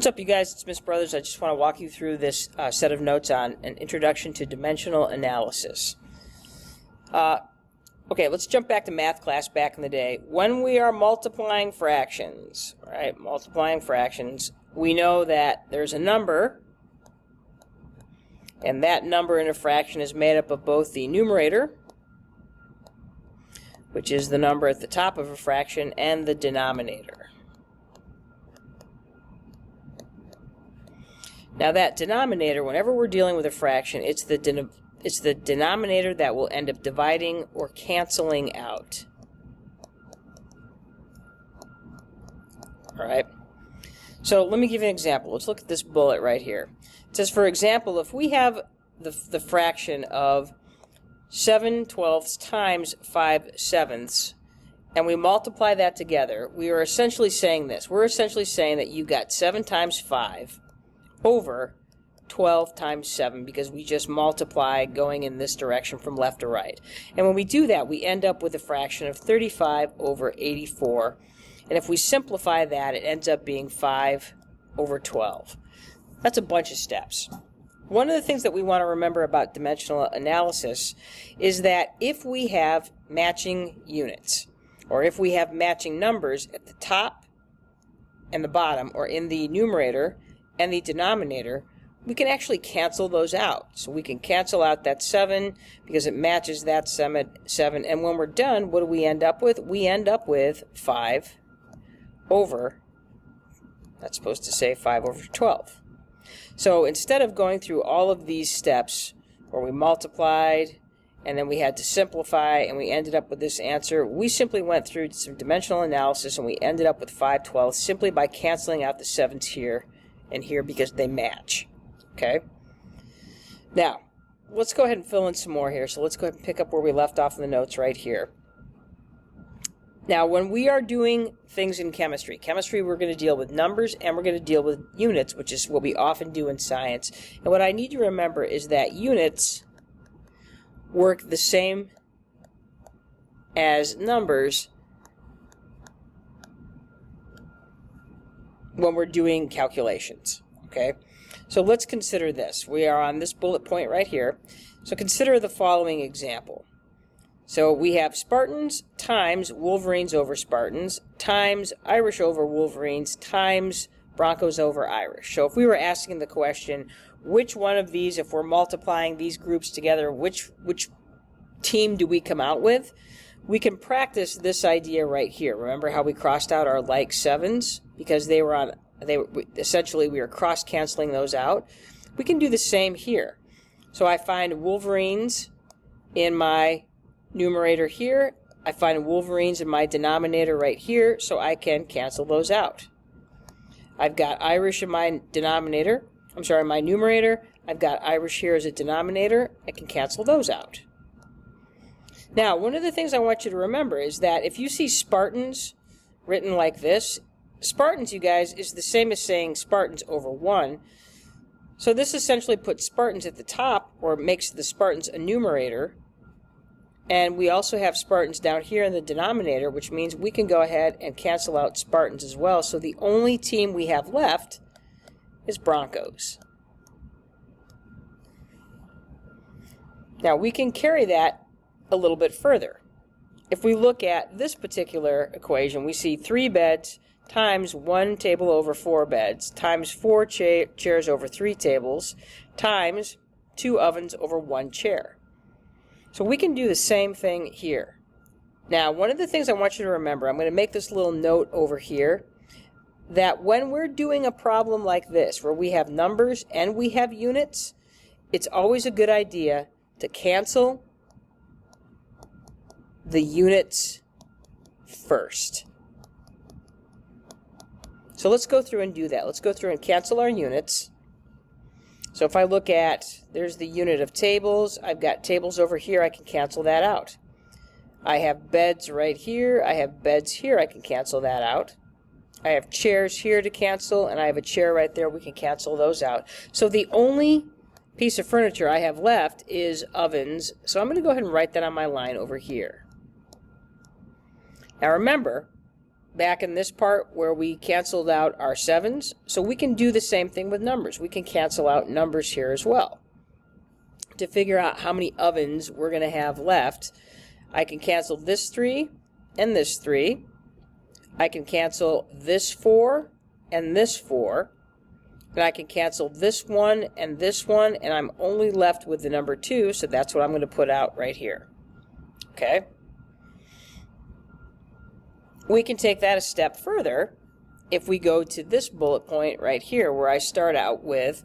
What's up, you guys? It's Miss Brothers. I just want to walk you through this set of notes on an introduction to dimensional analysis. Okay, let's jump back to math class back in the day. When we are multiplying fractions, right, we know that there's a number, and that number in a fraction is made up of both the numerator, which is the number at the top of a fraction, and the denominator. Now that denominator, whenever we're dealing with a fraction, it's the denominator that will end up dividing or canceling out. All right. So let me give you an example. Let's look at this bullet right here. It says, for example, if we have the fraction of 7/12 times 5/7, and we multiply that together, we are essentially saying this. We're essentially saying that you got 7 times 5 over 12 times 7, because we just multiply going in this direction from left to right. And when we do that, we end up with a fraction of 35 over 84. And if we simplify that, it ends up being 5 over 12. That's a bunch of steps. One of the things that we want to remember about dimensional analysis is that if we have matching units, or if we have matching numbers at the top and the bottom, or in the numerator and the denominator, we can actually cancel those out. So we can cancel out that 7 because it matches that 7. And when we're done, what do we end up with? We end up with 5 over, that's supposed to say 5 over 12. So instead of going through all of these steps where we multiplied and then we had to simplify and we ended up with this answer, we simply went through some dimensional analysis and we ended up with 5/12 simply by canceling out the 7s here and here because they match. Okay? Now, let's go ahead and fill in some more here. So let's go ahead and pick up where we left off in the notes right here. Now, when we are doing things in chemistry, we're going to deal with numbers and we're going to deal with units, which is what we often do in science. And what I need you to remember is that units work the same as numbers when we're doing calculations. Okay? So let's consider this. We are on this bullet point right here. So consider the following example. So we have Spartans times Wolverines over Spartans times Irish over Wolverines times Broncos over Irish. So if we were asking the question, which one of these, if we're multiplying these groups together, which team do we come out with? We can practice this idea right here. Remember how we crossed out our like 7s because they were essentially we were cross-canceling those out. We can do the same here. So I find Wolverines in my numerator here. I find Wolverines in my denominator right here, so I can cancel those out. I've got Irish in my denominator. I'm sorry, my numerator. I've got Irish here as a denominator. I can cancel those out. Now, one of the things I want you to remember is that if you see Spartans written like this, Spartans, you guys, is the same as saying Spartans over 1. So this essentially puts Spartans at the top, or makes the Spartans a numerator. And we also have Spartans down here in the denominator, which means we can go ahead and cancel out Spartans as well. So the only team we have left is Broncos. Now we can carry that a little bit further. If we look at this particular equation, we see 3 beds times 1 table over 4 beds times 4 chairs over 3 tables times 2 ovens over 1 chair. So we can do the same thing here. Now, one of the things I want you to remember, I'm going to make this little note over here, that when we're doing a problem like this, where we have numbers and we have units, it's always a good idea to cancel the units first. So let's go through and do that. Let's go through and cancel our units. So if I look at, there's the unit of tables. I've got tables over here. I can cancel that out. I have beds right here. I have beds here. I can cancel that out. I have chairs here to cancel, and I have a chair right there. We can cancel those out. So the only piece of furniture I have left is ovens. So I'm going to go ahead and write that on my line over here. Now remember, back in this part where we canceled out our 7s. So we can do the same thing with numbers. We can cancel out numbers here as well. To figure out how many ovens we're going to have left, I can cancel this 3 and this 3. I can cancel this 4 and this 4. And I can cancel this 1 and this 1, and I'm only left with the number 2, so that's what I'm going to put out right here. Okay? We can take that a step further if we go to this bullet point right here where I start out with,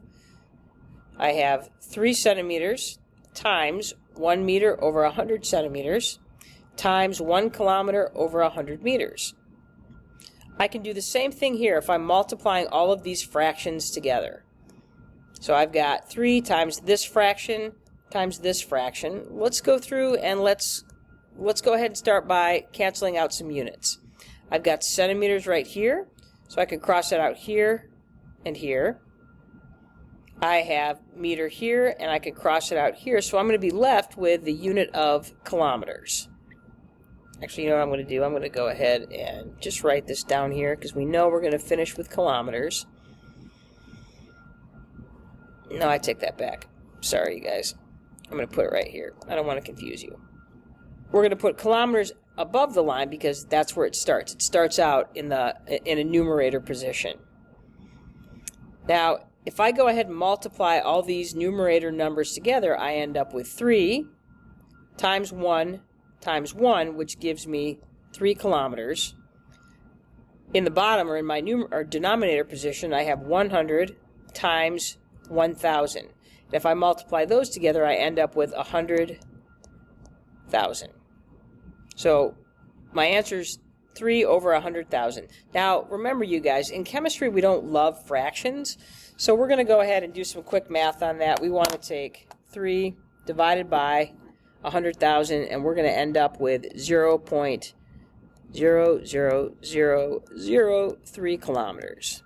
I have 3 centimeters times 1 meter over 100 centimeters times 1 kilometer over 100 meters. I can do the same thing here if I'm multiplying all of these fractions together. So I've got 3 times this fraction times this fraction. Let's go through and let's go ahead and start by canceling out some units. I've got centimeters right here, so I can cross that out here and here. I have meter here, and I can cross it out here, so I'm going to be left with the unit of kilometers. Actually, you know what I'm going to do? I'm going to go ahead and just write this down here because we know we're going to finish with kilometers. No, I take that back. Sorry, you guys. I'm going to put it right here. I don't want to confuse you. We're going to put kilometers above the line because that's where it starts. It starts out in a numerator position. Now, if I go ahead and multiply all these numerator numbers together, I end up with 3 times 1 times 1, which gives me 3 kilometers. In the bottom, or in my denominator position, I have 100 times 1,000. And if I multiply those together, I end up with 100,000. So my answer is 3 over 100,000. Now, remember, you guys, in chemistry, we don't love fractions, so we're going to go ahead and do some quick math on that. We want to take 3 divided by 100,000, and we're going to end up with 0.00003 kilometers.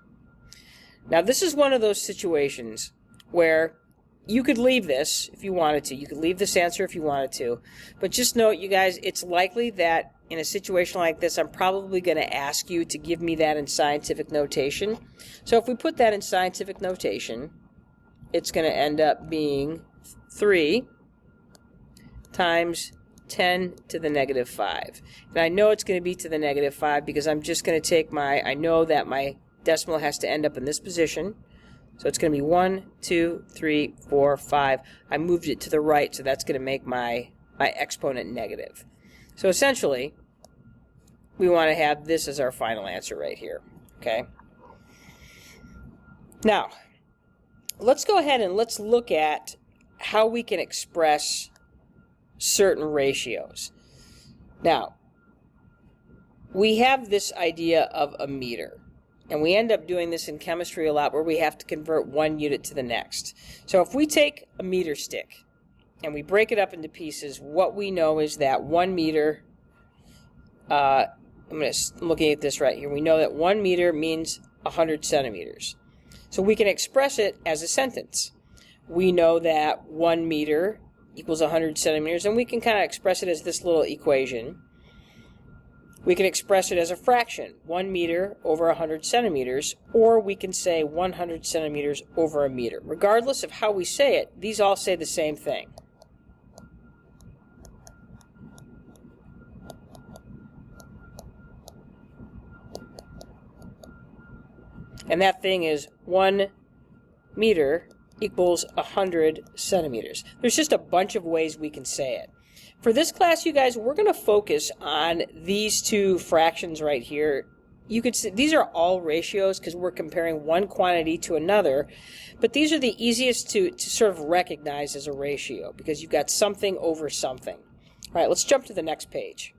Now, this is one of those situations where you could leave this if you wanted to. You could leave this answer if you wanted to. But just note, you guys, it's likely that in a situation like this, I'm probably going to ask you to give me that in scientific notation. So if we put that in scientific notation, it's going to end up being 3 times 10 to the negative 5. And I know it's going to be to the negative 5 because I'm just going to take I know that my decimal has to end up in this position. So it's going to be 1, 2, 3, 4, 5. I moved it to the right, so that's going to make my exponent negative. So essentially, we want to have this as our final answer right here. Okay? Now, let's go ahead and let's look at how we can express certain ratios. Now, we have this idea of a meter, and we end up doing this in chemistry a lot where we have to convert one unit to the next. So if we take a meter stick and we break it up into pieces, what we know is that 1 meter, I'm looking at this right here, we know that 1 meter means 100 centimeters. So we can express it as a sentence. We know that 1 meter equals 100 centimeters, and we can kind of express it as this little equation. We can express it as a fraction, 1 meter over 100 centimeters, or we can say 100 centimeters over a meter. Regardless of how we say it, these all say the same thing. And that thing is 1 meter equals 100 centimeters. There's just a bunch of ways we can say it. For this class, you guys, we're going to focus on these two fractions right here. You could see these are all ratios because we're comparing one quantity to another, but these are the easiest to sort of recognize as a ratio because you've got something over something. All right, let's jump to the next page.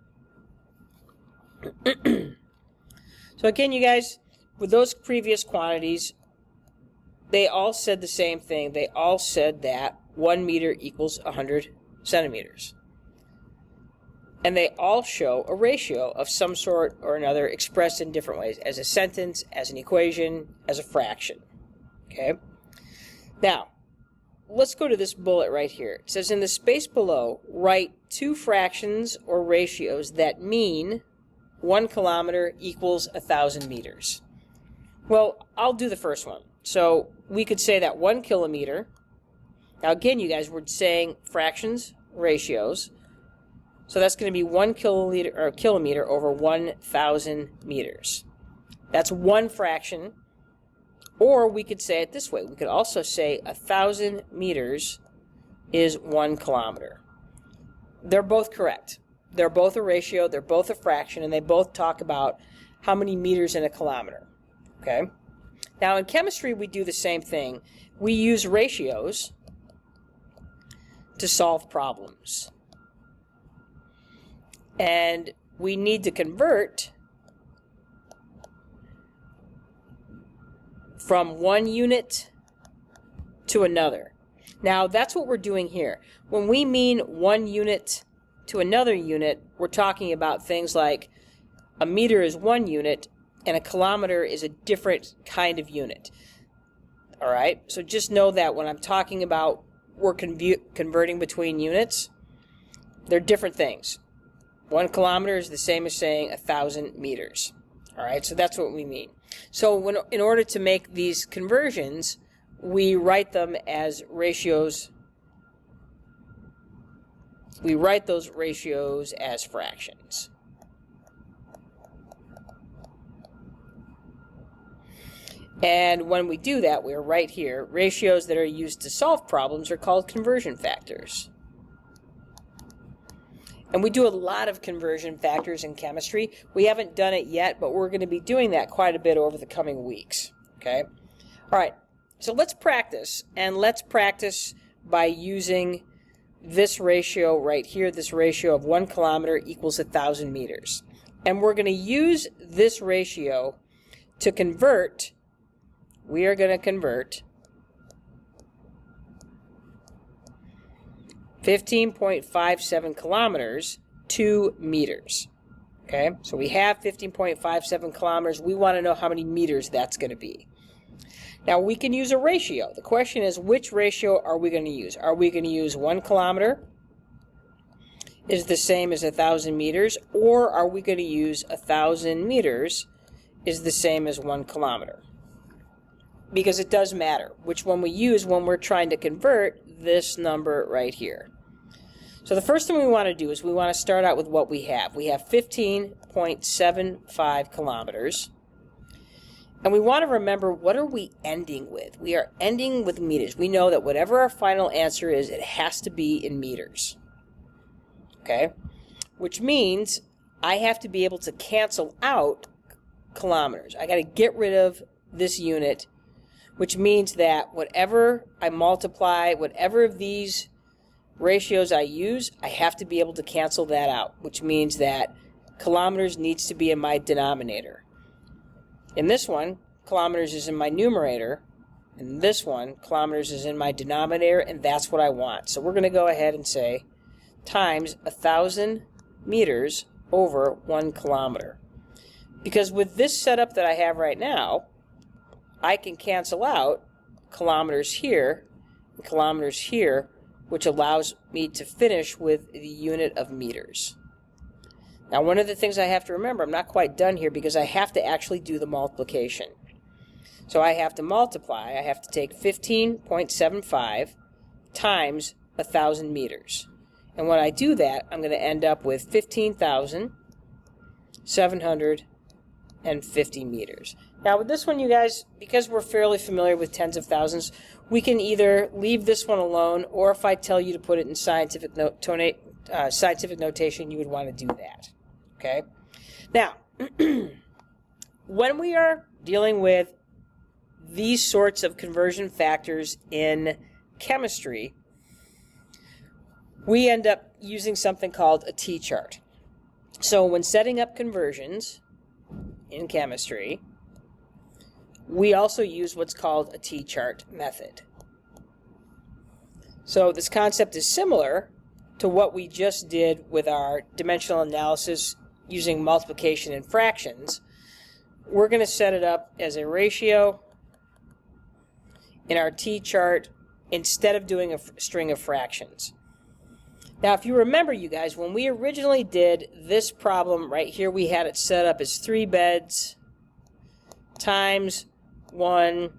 So again, you guys, with those previous quantities, they all said the same thing. They all said that 1 meter equals 100 centimeters. And they all show a ratio of some sort or another expressed in different ways, as a sentence, as an equation, as a fraction. Okay? Now, let's go to this bullet right here. It says, in the space below, write 2 fractions or ratios that mean 1 kilometer equals 1,000 meters? Well, I'll do the first one. So we could say that 1 kilometer, now again, you guys, we're saying fractions, ratios. So that's going to be 1 kilometer over 1,000 meters. That's one fraction. Or we could say it this way. We could also say 1,000 meters is 1 kilometer. They're both correct. They're both a ratio, they're both a fraction, and they both talk about how many meters in a kilometer. Okay? Now in chemistry we do the same thing. We use ratios to solve problems. And we need to convert from one unit to another. Now that's what we're doing here. When we mean one unit to another unit, we're talking about things like a meter is one unit and a kilometer is a different kind of unit. All right? So just know that when I'm talking about we're converting between units, they're different things. 1 kilometer is the same as saying 1,000 meters. All right? So that's what we mean. So in order to make these conversions, we write them as ratios. We write those ratios as fractions. And when we do that, we're right here. Ratios that are used to solve problems are called conversion factors. And we do a lot of conversion factors in chemistry. We haven't done it yet, but we're going to be doing that quite a bit over the coming weeks. Okay? All right. So let's practice. And let's practice by using this ratio right here, this ratio of 1 kilometer equals 1,000 meters. And we're going to use this ratio to convert. We are going to convert 15.57 kilometers to meters. Okay, so we have 15.57 kilometers. We want to know how many meters that's going to be. Now we can use a ratio. The question is, which ratio are we going to use? Are we going to use 1 kilometer is the same as 1,000 meters, or are we going to use 1,000 meters is the same as 1 kilometer? Because it does matter which one we use when we're trying to convert this number right here. So the first thing we want to do is we want to start out with what we have. We have 15.75 kilometers. And we want to remember, what are we ending with? We are ending with meters. We know that whatever our final answer is, it has to be in meters. Okay? Which means I have to be able to cancel out kilometers. I got to get rid of this unit, which means that whatever I multiply, whatever of these ratios I use, I have to be able to cancel that out, which means that kilometers needs to be in my denominator. In this one, kilometers is in my numerator. In this one, kilometers is in my denominator, and that's what I want. So we're going to go ahead and say times 1,000 meters over 1 kilometer. Because with this setup that I have right now, I can cancel out kilometers here and kilometers here, which allows me to finish with the unit of meters. Now, one of the things I have to remember, I'm not quite done here because I have to actually do the multiplication. So I have to multiply. I have to take 15.75 times 1,000 meters. And when I do that, I'm going to end up with 15,750 meters. Now with this one, you guys, because we're fairly familiar with tens of thousands, we can either leave this one alone, or if I tell you to put it in scientific notation, you would want to do that. Okay? Now, when we are dealing with these sorts of conversion factors in chemistry, we end up using something called a T-chart. So when setting up conversions in chemistry, we also use what's called a T-chart method. So this concept is similar to what we just did with our dimensional analysis using multiplication and fractions. We're going to set it up as a ratio in our T-chart instead of doing a string of fractions. Now, if you remember, you guys, when we originally did this problem right here, we had it set up as 3 beds times 1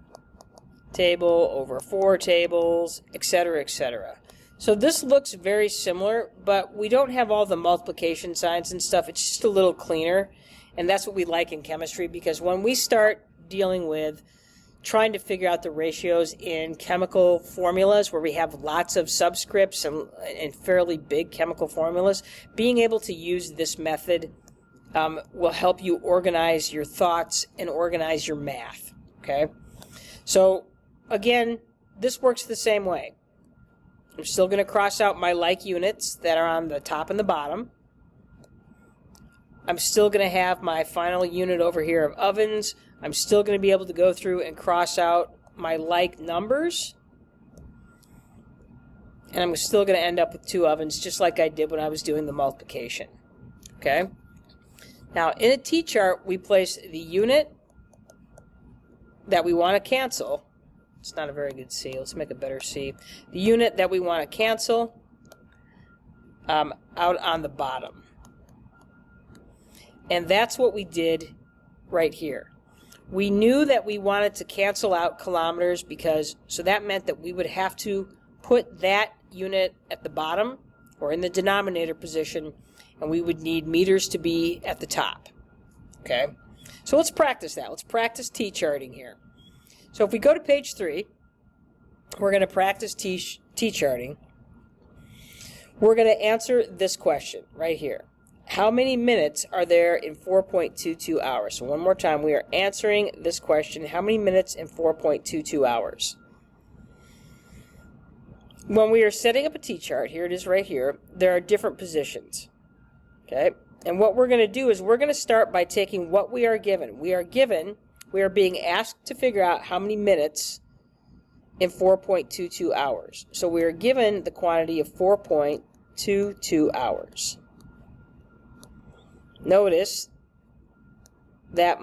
table over 4 tables, etc., etc. So this looks very similar, but we don't have all the multiplication signs and stuff. It's just a little cleaner, and that's what we like in chemistry, because when we start dealing with trying to figure out the ratios in chemical formulas where we have lots of subscripts and fairly big chemical formulas, being able to use this method will help you organize your thoughts and organize your math. Okay? So, again, this works the same way. I'm still going to cross out my like units that are on the top and the bottom. I'm still going to have my final unit over here of ovens. I'm still going to be able to go through and cross out my like numbers. And I'm still going to end up with 2 ovens, just like I did when I was doing the multiplication. Okay? Now, in a T-chart, we place the unit that we want to cancel. It's not a very good C. Let's make a better C. The unit that we want to cancel out on the bottom. And that's what we did right here. We knew that we wanted to cancel out kilometers so that meant that we would have to put that unit at the bottom or in the denominator position, and we would need meters to be at the top. Okay? So let's practice that. Let's practice T-charting here. So if we go to page 3, we're going to practice T-charting. We're going to answer this question right here. How many minutes are there in 4.22 hours? So one more time, we are answering this question. How many minutes in 4.22 hours? When we are setting up a T-chart, here it is right here, there are different positions. Okay? And what we're going to do is we're going to start by taking what we are given. We are being asked to figure out how many minutes in 4.22 hours. So we are given the quantity of 4.22 hours. Notice that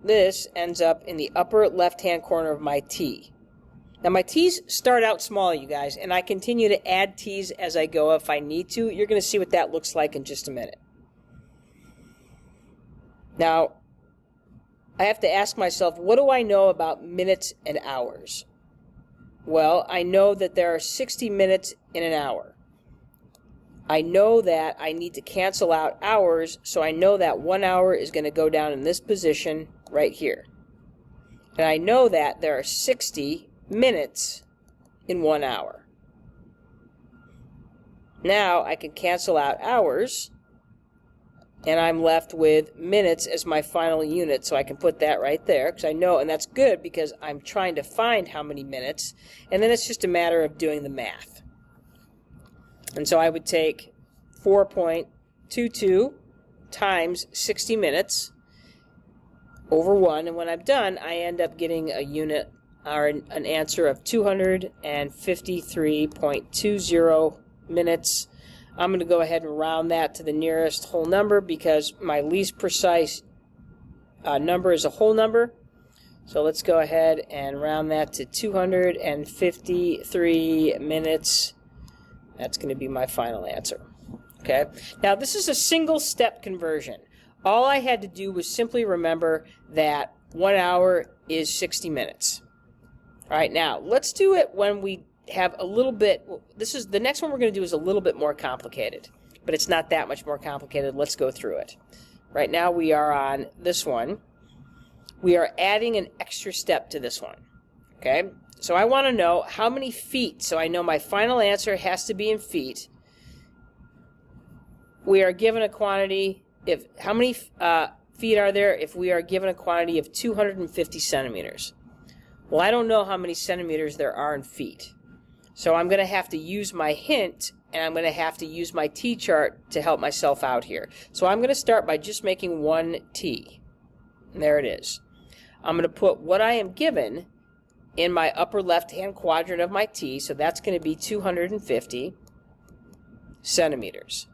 this ends up in the upper left-hand corner of my T. Now my T's start out small, you guys, and I continue to add T's as I go if I need to. You're going to see what that looks like in just a minute. Now, I have to ask myself, what do I know about minutes and hours? Well, I know that there are 60 minutes in an hour. I know that I need to cancel out hours, so I know that 1 hour is going to go down in this position right here. And I know that there are 60 minutes in 1 hour. Now I can cancel out hours, and I'm left with minutes as my final unit, so I can put that right there, because I know, and that's good because I'm trying to find how many minutes, and then it's just a matter of doing the math. And so I would take 4.22 times 60 minutes over 1, and when I'm done, I end up getting a unit, or an answer of 253.20 minutes. I'm going to go ahead and round that to the nearest whole number because my least precise number is a whole number. So let's go ahead and round that to 253 minutes. That's going to be my final answer. Okay. Now this is a single step conversion. All I had to do was simply remember that 1 hour is 60 minutes. All right, now let's do it when we have a little bit. The next one we're going to do is a little bit more complicated, but it's not that much more complicated. Let's go through it. Right now we are on this one. We are adding an extra step to this one. Okay, so I want to know how many feet. So I know my final answer has to be in feet. We are given a quantity. How many feet are there if we are given a quantity of 250 centimeters? Well, I don't know how many centimeters there are in feet. So I'm going to have to use my hint, and I'm going to have to use my T-chart to help myself out here. So I'm going to start by just making one T. And there it is. I'm going to put what I am given in my upper left-hand quadrant of my T, so that's going to be 250 centimeters.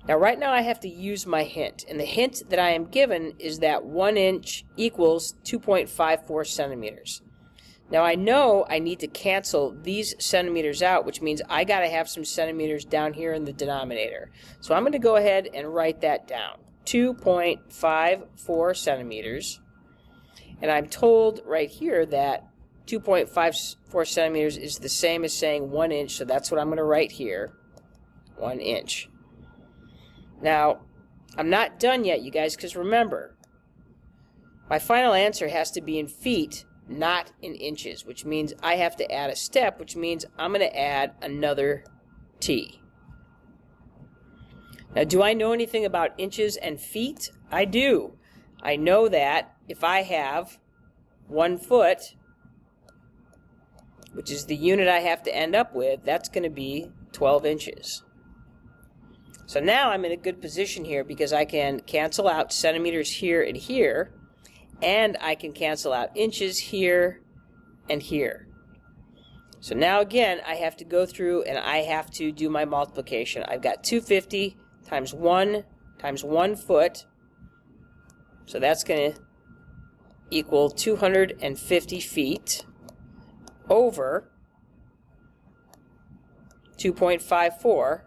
Now, right now I have to use my hint, and the hint that I am given is that 1 inch equals 2.54 centimeters. Now I know I need to cancel these centimeters out, which means I got to have some centimeters down here in the denominator. So I'm going to go ahead and write that down. 2.54 centimeters. And I'm told right here that 2.54 centimeters is the same as saying 1 inch, so that's what I'm going to write here, 1 inch. Now, I'm not done yet, you guys, because remember, my final answer has to be in feet, not in inches, which means I have to add a step, which means I'm going to add another t. Now, do I know anything about inches and feet? I do. I know that if I have 1 foot, which is the unit I have to end up with, that's going to be 12 inches. So now I'm in a good position here because I can cancel out centimeters here and here, and I can cancel out inches here and here. So now again, I have to go through and I have to do my multiplication. I've got 250 times 1 foot, so that's going to equal 250 feet over 2.54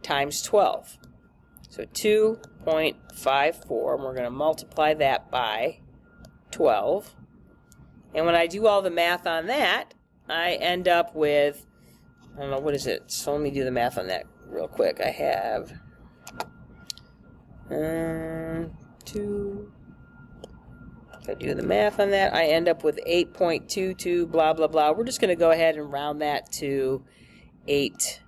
times 12. So 2.54, and we're going to multiply that by 12. And when I do all the math on that, I end up with, I don't know, what is it? So let me do the math on that real quick. I have 2. If I do the math on that, I end up with 8.22, blah, blah, blah. We're just going to go ahead and round that to 8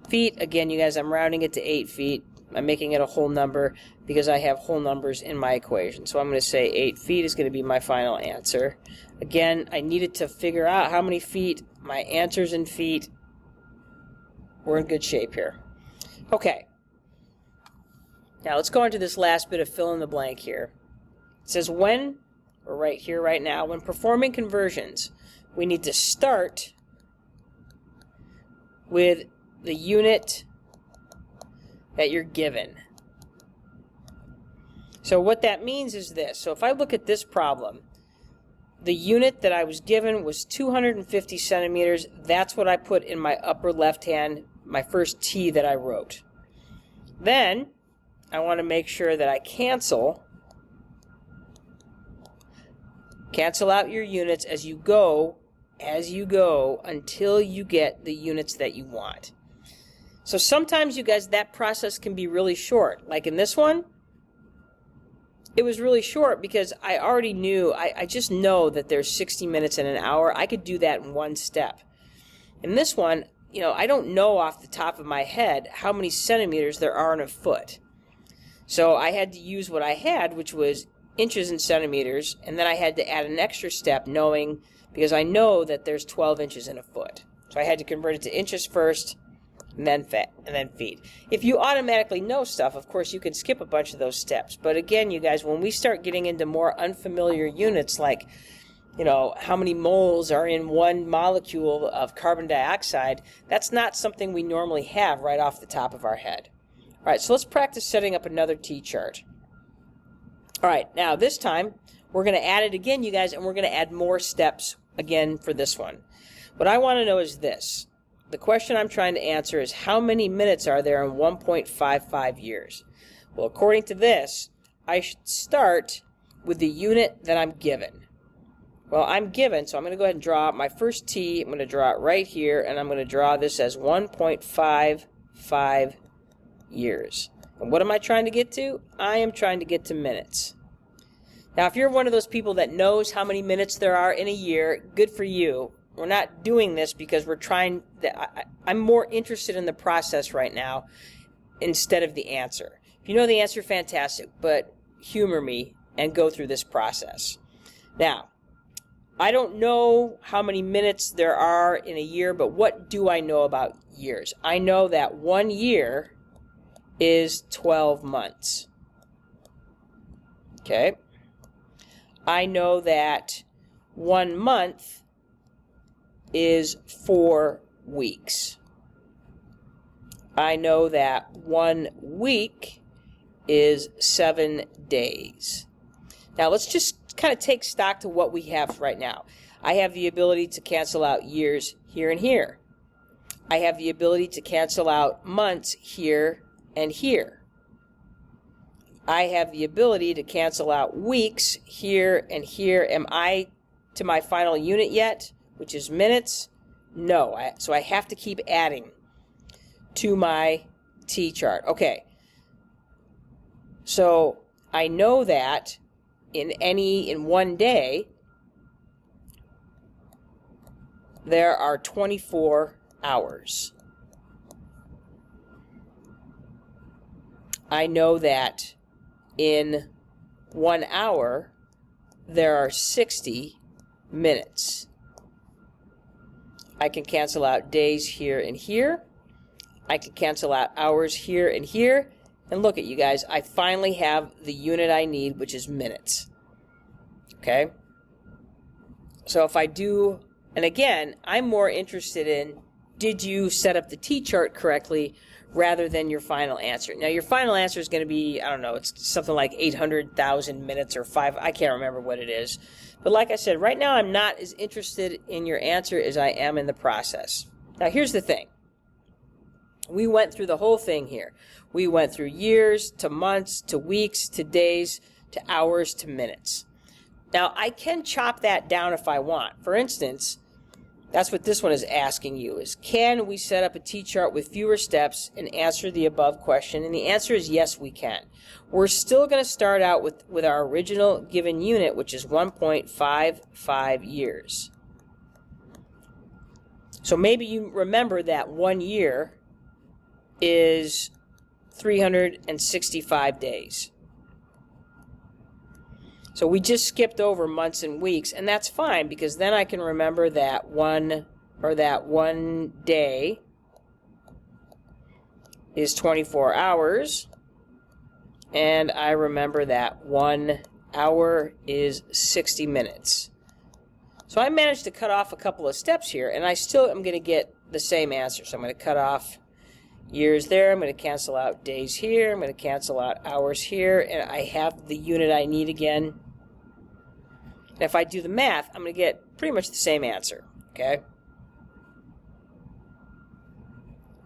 feet. Again, you guys, I'm rounding it to 8 feet. I'm making it a whole number because I have whole numbers in my equation. So I'm going to say 8 feet is going to be my final answer. Again, I needed to figure out how many feet. My answer's in feet. We're in good shape here. Okay. Now let's go into this last bit of fill in the blank here. It says when, or right here, right now, when performing conversions, we need to start with the unit that you're given. So what that means is this. So if I look at this problem, the unit that I was given was 250 centimeters. That's what I put in my upper left hand, my first T that I wrote. Then I want to make sure that I cancel out your units as you go until you get the units that you want. So sometimes, you guys, that process can be really short. Like in this one, it was really short because I already knew, I just know that there's 60 minutes in an hour. I could do that in one step. In this one, you know, I don't know off the top of my head how many centimeters there are in a foot. So I had to use what I had, which was inches and centimeters, and then I had to add an extra step knowing, because I know that there's 12 inches in a foot. So I had to convert it to inches first, and then feet. If you automatically know stuff, of course, you can skip a bunch of those steps. But again, you guys, when we start getting into more unfamiliar units like, you know, how many moles are in one molecule of carbon dioxide, that's not something we normally have right off the top of our head. All right, so let's practice setting up another T-chart. All right, now this time, we're going to add it again, you guys, and we're going to add more steps again for this one. What I want to know is this. The question I'm trying to answer is how many minutes are there in 1.55 years? Well, according to this, I should start with the unit that I'm given. Well, I'm given, so I'm going to go ahead and draw my first T. I'm going to draw it right here, and I'm going to draw this as 1.55 years. And what am I trying to get to? I am trying to get to minutes. Now, if you're one of those people that knows how many minutes there are in a year, good for you. We're not doing this because we're trying. I'm more interested in the process right now instead of the answer. If you know the answer, fantastic, but humor me and go through this process. Now, I don't know how many minutes there are in a year, but what do I know about years? I know that 1 year is 12 months. Okay? I know that 1 month is 4 weeks. I know that 1 week is 7 days. Now let's just kind of take stock to what we have right now. I have the ability to cancel out years here and here. I have the ability to cancel out months here and here. I have the ability to cancel out weeks here and here. Am I to my final unit yet, which is minutes? No. So I have to keep adding to my T-chart. Okay. So I know that in one day, there are 24 hours. I know that in 1 hour, there are 60 minutes. I can cancel out days here and here. I can cancel out hours here and here. And look at you guys, I finally have the unit I need, which is minutes. Okay? So if I do, and again, I'm more interested in, did you set up the T-chart correctly rather than your final answer? Now, your final answer is going to be, I don't know, it's something like 800,000 minutes or 5, I can't remember what it is. But like I said, right now I'm not as interested in your answer as I am in the process. Now, here's the thing. We went through the whole thing here. We went through years to months to weeks to days to hours to minutes. Now, I can chop that down if I want. For instance, that's what this one is asking you, is can we set up a T-chart with fewer steps and answer the above question? And the answer is yes, we can. We're still going to start out with our original given unit, which is 1.55 years. So maybe you remember that 1 year is 365 days. So we just skipped over months and weeks, and that's fine because then I can remember that one day is 24 hours, and I remember that 1 hour is 60 minutes. So I managed to cut off a couple of steps here, and I still am going to get the same answer. So I'm going to cut off years there, I'm going to cancel out days here, I'm going to cancel out hours here, and I have the unit I need again. And if I do the math, I'm going to get pretty much the same answer, okay?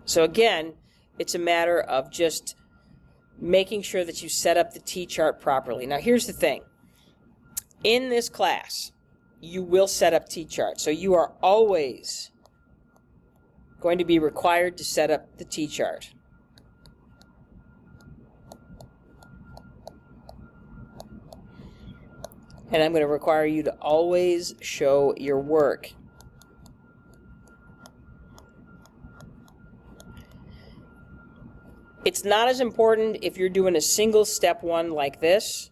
So again, it's a matter of just making sure that you set up the T-chart properly. Now here's the thing. In this class, you will set up T-charts, so you are always going to be required to set up the T-chart. And I'm going to require you to always show your work. It's not as important if you're doing a single step one like this,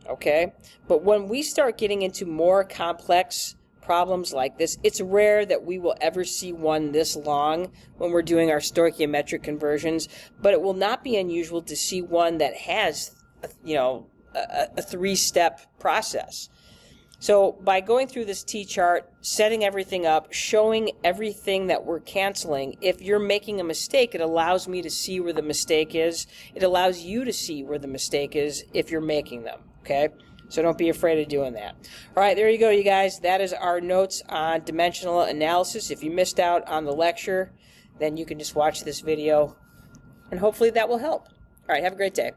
okay? But when we start getting into more complex problems like this, it's rare that we will ever see one this long when we're doing our stoichiometric conversions, but it will not be unusual to see one that has, a three-step process. So by going through this T-chart, setting everything up, showing everything that we're canceling, if you're making a mistake, it allows me to see where the mistake is. It allows you to see where the mistake is if you're making them, okay? So don't be afraid of doing that. All right, there you go, you guys. That is our notes on dimensional analysis. If you missed out on the lecture, then you can just watch this video, and hopefully that will help. All right, have a great day.